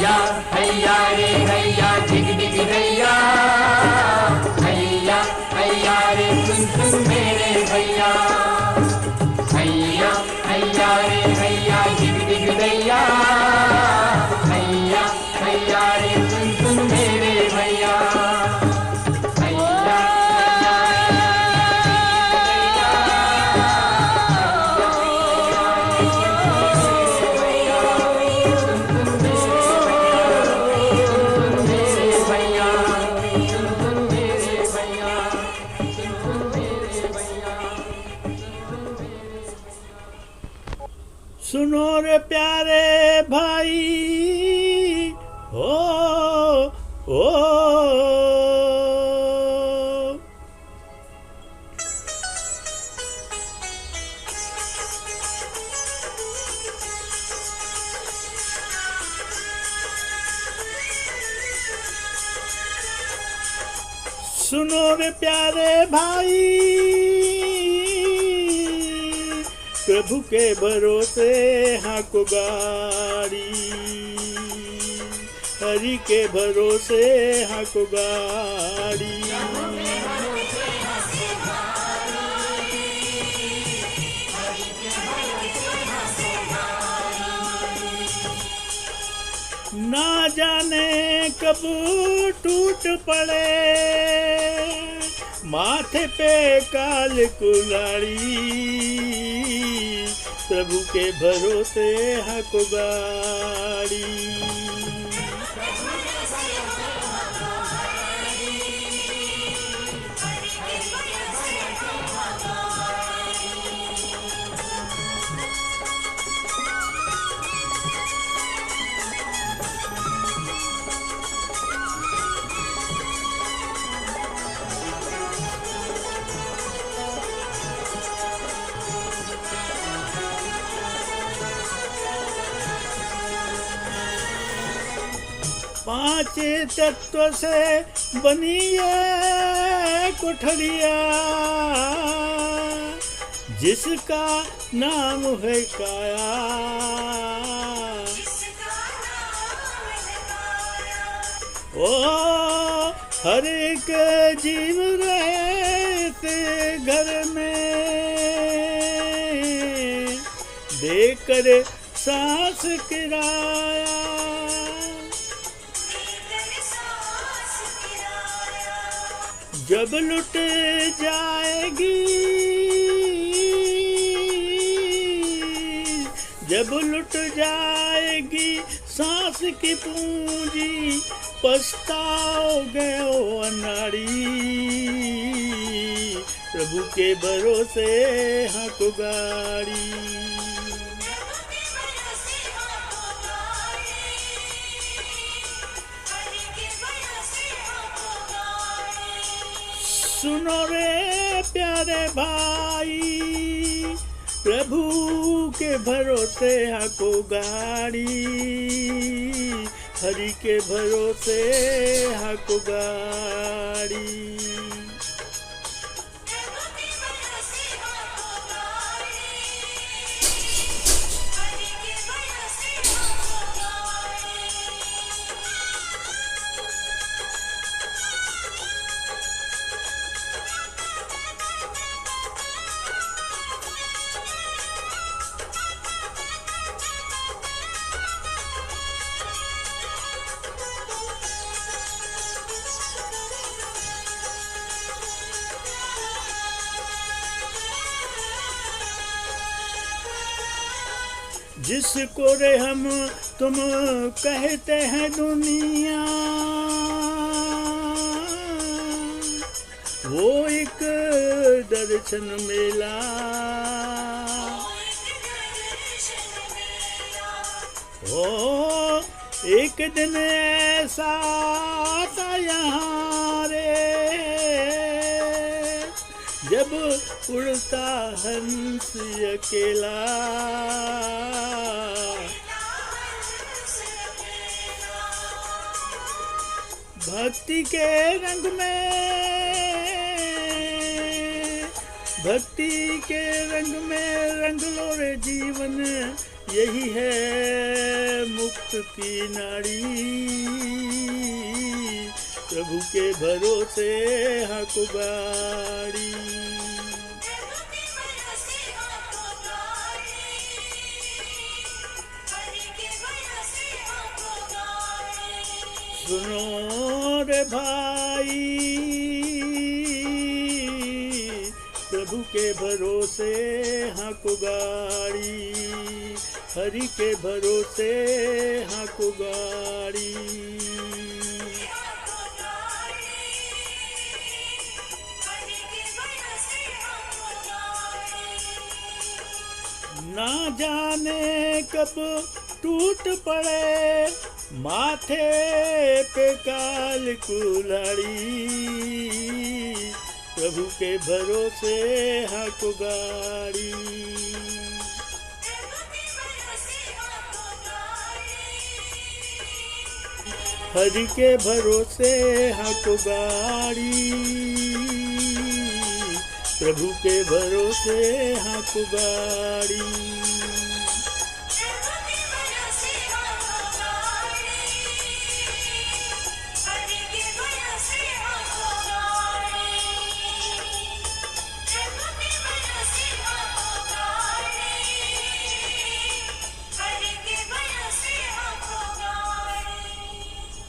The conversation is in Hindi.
हैया हैया रे हैया डिग डिग दैया, हैया हैया रे सुन सुन मेरे भैया, हैया हैया रे हैया डिग डिग दैया, हैया हैया रे सुन सुन मेरे भैया, सुनो रे प्यारे भाई ओ सुनो रे प्यारे भाई, प्रभु के भरोसे हाको गाड़ी, हरि के भरोसे हाको गाड़ी। ना जाने कब टूट पड़े माथे पे काल कुलाड़ी, प्रभु के भरोसे हाको गाड़ी। पांच तत्व से बनी ये कोठरिया, जिसका नाम है काया, ओ हर एक जीव रहते घर में देकर सांस किराया, जब लुट जाएगी, जब लुट जाएगी सांस की पूंजी, पछताओगे ओ अनाड़ी, प्रभु के भरोसे हाको गाड़ी। सुनो रे प्यारे भाई, प्रभु के भरोसे हाको गाड़ी, हरि के भरोसे हाको गाड़ी। जिसको रे हम तुम कहते हैं दुनिया, वो एक दर्शन मेला, ओ एक दिन ऐसा था यहाँ रे, जब उड़ता हंस अकेला, भक्ति के रंग में भक्ति के रंग में रंग लो रे जीवन, यही है मुक्त की नाड़ी। प्रभु के भरोसे हाको गाड़ी। सुनो रे भाई, प्रभु के भरोसे हाको गाड़ी, हरि के भरोसे हाको गाड़ी। ना जाने कब टूट पड़े माथे पे काल कुल्हाड़ी। प्रभु के भरोसे हाको गाड़ी। हरि के भरोसे हाको गाड़ी, प्रभु के भरोसे हाको गाड़ी।